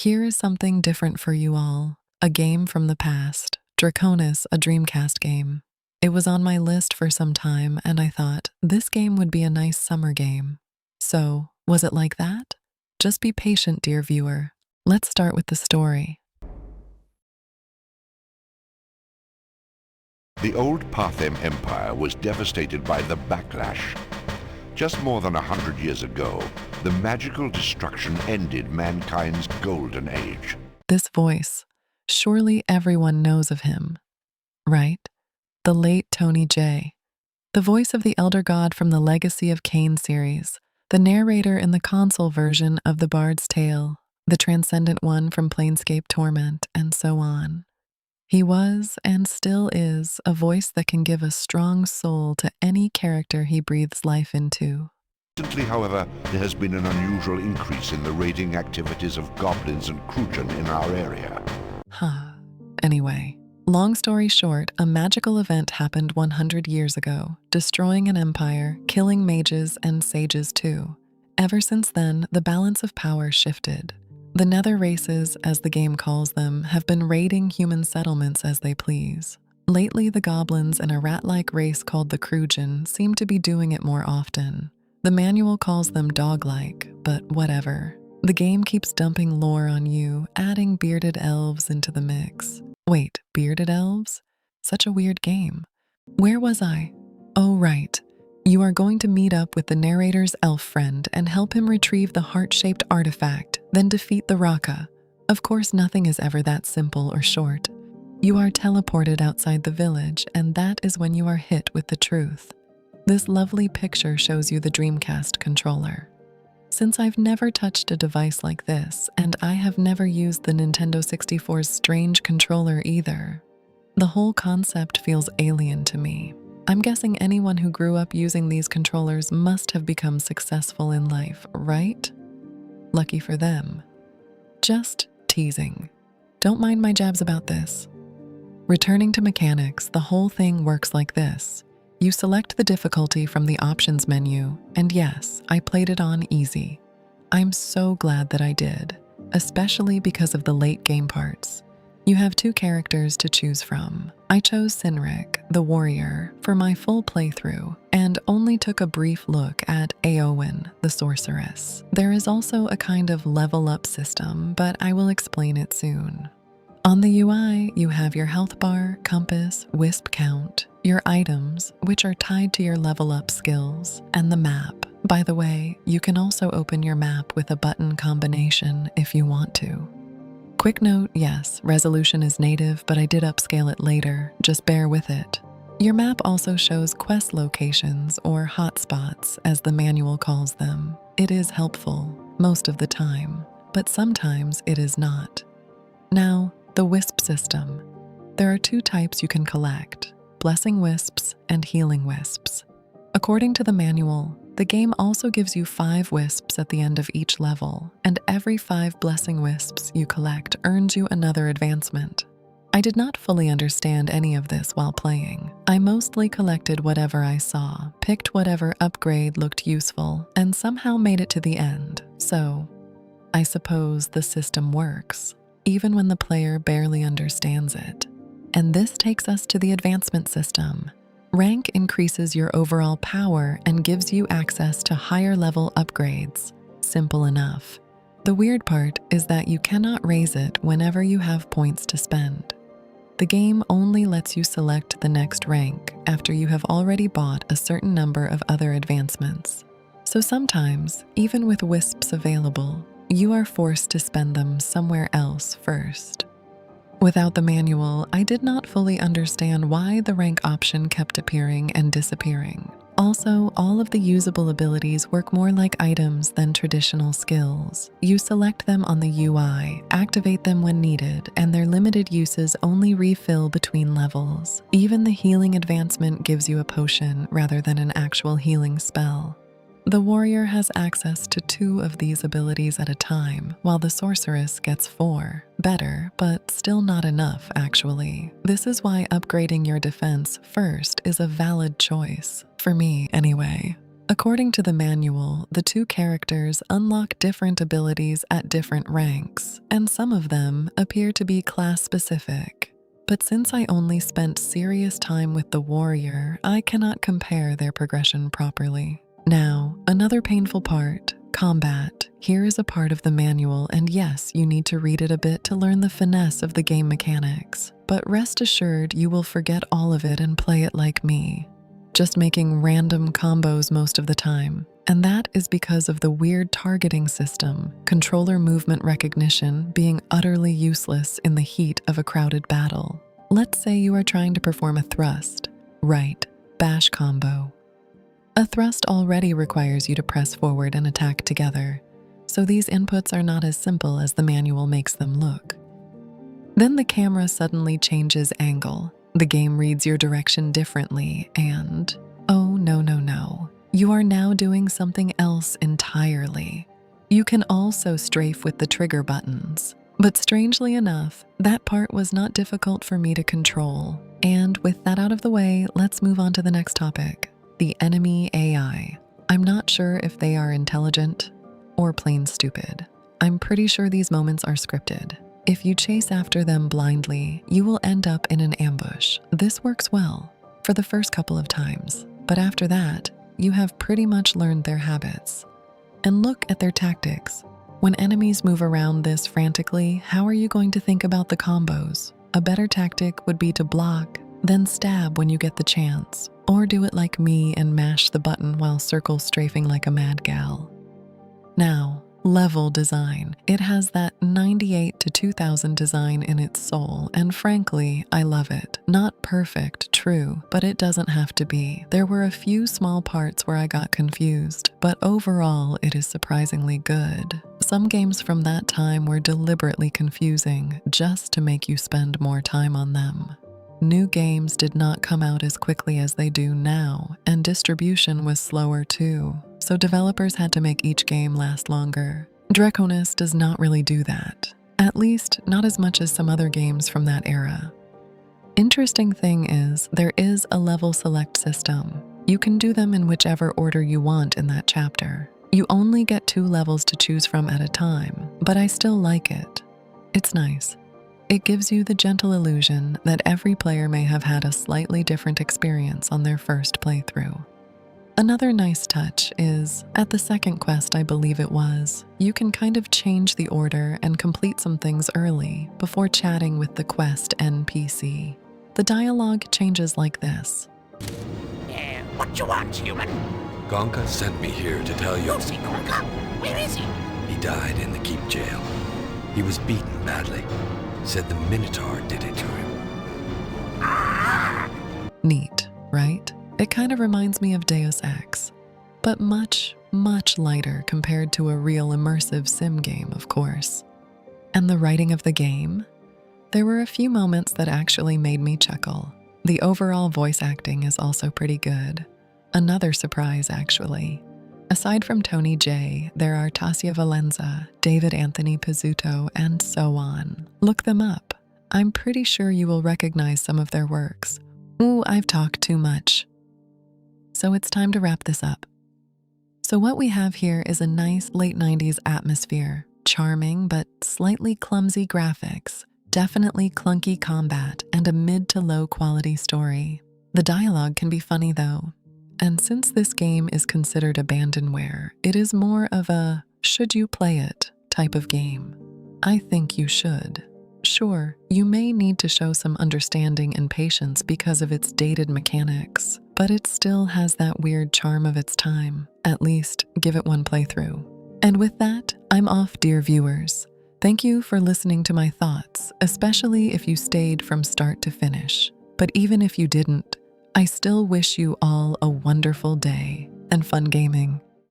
Here is something different for you all. A game from the past. Draconus, a Dreamcast game. It was on my list for some time, and I thought, this game would be a nice summer game. So, was it like that? Just be patient, dear viewer. Let's start with the story. The old Parthem Empire was devastated by the Backlash. Just more than 100 years ago, the magical destruction ended mankind's golden age. This voice, surely everyone knows of him, right? The late Tony J. The voice of the Elder God from the Legacy of Kain series, the narrator in the console version of The Bard's Tale, the Transcendent One from Planescape Torment, and so on. He was, and still is, a voice that can give a strong soul to any character he breathes life into. Recently, however, there has been an unusual increase in the raiding activities of goblins and Krugen in our area. Anyway, long story short, a magical event happened 100 years ago, destroying an empire, killing mages and sages too. Ever since then, the balance of power shifted. The nether races, as the game calls them, have been raiding human settlements as they please. Lately, the goblins and a rat-like race called the Krugen seem to be doing it more often. The manual calls them dog-like, but whatever. The game keeps dumping lore on you, adding bearded elves into the mix. Wait, bearded elves? Such a weird game. Where was I? Oh, right. You are going to meet up with the narrator's elf friend and help him retrieve the heart-shaped artifact, then defeat the Raka. Of course, nothing is ever that simple or short. You are teleported outside the village, and that is when you are hit with the truth. This lovely picture shows you the Dreamcast controller. Since I've never touched a device like this, and I have never used the Nintendo 64's strange controller either, the whole concept feels alien to me. I'm guessing anyone who grew up using these controllers must have become successful in life, right? Lucky for them. Just teasing. Don't mind my jabs about this. Returning to mechanics, the whole thing works like this. You select the difficulty from the options menu, and yes, I played it on easy. I'm so glad that I did, especially because of the late game parts. You have two characters to choose from. I chose Cynric, the warrior, for my full playthrough, and only took a brief look at Aeowyn, the sorceress. There is also a kind of level up system, but I will explain it soon. On the UI, you have your health bar, compass, wisp count, your items, which are tied to your level up skills, and the map. By the way, you can also open your map with a button combination if you want to. Quick note, yes, resolution is native, but I did upscale it later, just bear with it. Your map also shows quest locations, or hotspots, as the manual calls them. It is helpful, most of the time, but sometimes it is not. Now, the wisp system. There are two types you can collect, blessing wisps and healing wisps. According to the manual, the game also gives you 5 wisps at the end of each level, and every 5 blessing wisps you collect earns you another advancement. I did not fully understand any of this while playing. I mostly collected whatever I saw, picked whatever upgrade looked useful, and somehow made it to the end. So, I suppose the system works, even when the player barely understands it. And this takes us to the advancement system. Rank increases your overall power and gives you access to higher level upgrades. Simple enough. The weird part is that you cannot raise it whenever you have points to spend. The game only lets you select the next rank after you have already bought a certain number of other advancements. So sometimes, even with wisps available, you are forced to spend them somewhere else first. Without the manual, I did not fully understand why the rank option kept appearing and disappearing. Also, all of the usable abilities work more like items than traditional skills. You select them on the UI, activate them when needed, and their limited uses only refill between levels. Even the healing advancement gives you a potion rather than an actual healing spell. The warrior has access to 2 of these abilities at a time, while the sorceress gets 4. Better, but still not enough, actually. This is why upgrading your defense first is a valid choice. For me, anyway. According to the manual, the two characters unlock different abilities at different ranks, and some of them appear to be class-specific. But since I only spent serious time with the warrior, I cannot compare their progression properly. Now, another painful part, combat. Here is a part of the manual, and yes, you need to read it a bit to learn the finesse of the game mechanics. But rest assured, you will forget all of it and play it like me, just making random combos most of the time. And that is because of the weird targeting system, controller movement recognition being utterly useless in the heat of a crowded battle. Let's say you are trying to perform a thrust. Right, bash combo. A thrust already requires you to press forward and attack together, so these inputs are not as simple as the manual makes them look. Then the camera suddenly changes angle. The game reads your direction differently, and oh no. You are now doing something else entirely. You can also strafe with the trigger buttons. But strangely enough, that part was not difficult for me to control. And with that out of the way, let's move on to the next topic, the enemy AI. I'm not sure if they are intelligent or plain stupid. I'm pretty sure these moments are scripted. If you chase after them blindly, you will end up in an ambush. This works well for the first couple of times, but after that, you have pretty much learned their habits. And look at their tactics. When enemies move around this frantically, how are you going to think about the combos? A better tactic would be to block, then stab when you get the chance, or do it like me and mash the button while circle strafing like a mad gal. Now, level design. It has that 98 to 2000 design in its soul, and frankly, I love it. Not perfect, true, but it doesn't have to be. There were a few small parts where I got confused, but overall, it is surprisingly good. Some games from that time were deliberately confusing, just to make you spend more time on them. New games did not come out as quickly as they do now, and distribution was slower too, so developers had to make each game last longer. Draconus does not really do that, at least not as much as some other games from that era. Interesting thing is, there is a level select system. You can do them in whichever order you want in that chapter. You only get 2 levels to choose from at a time, but I still like it. It's nice. It gives you the gentle illusion that every player may have had a slightly different experience on their first playthrough. Another nice touch is, at the second quest I believe it was, you can kind of change the order and complete some things early before chatting with the quest NPC. The dialogue changes like this. What you want, human? Gonka sent me here to tell you. Lucy Gonka, where is he? He died in the keep jail. He was beaten badly. Said the Minotaur did it to him. Neat, right? It kind of reminds me of Deus Ex, but much lighter compared to a real immersive sim game, of course. And the writing of the game? There were a few moments that actually made me chuckle. The overall voice acting is also pretty good. Another surprise, actually. Aside from Tony J, there are Tasia Valenza, David Anthony Pizzuto, and so on. Look them up. I'm pretty sure you will recognize some of their works. Ooh, I've talked too much. So it's time to wrap this up. So what we have here is a nice late 90s atmosphere, charming but slightly clumsy graphics, definitely clunky combat, and a mid to low quality story. The dialogue can be funny though. And since this game is considered abandonware, it is more of a should you play it type of game. I think you should. Sure, you may need to show some understanding and patience because of its dated mechanics, but it still has that weird charm of its time. At least, give it one playthrough. And with that, I'm off, dear viewers. Thank you for listening to my thoughts, especially if you stayed from start to finish. But even if you didn't, I still wish you all a wonderful day and fun gaming.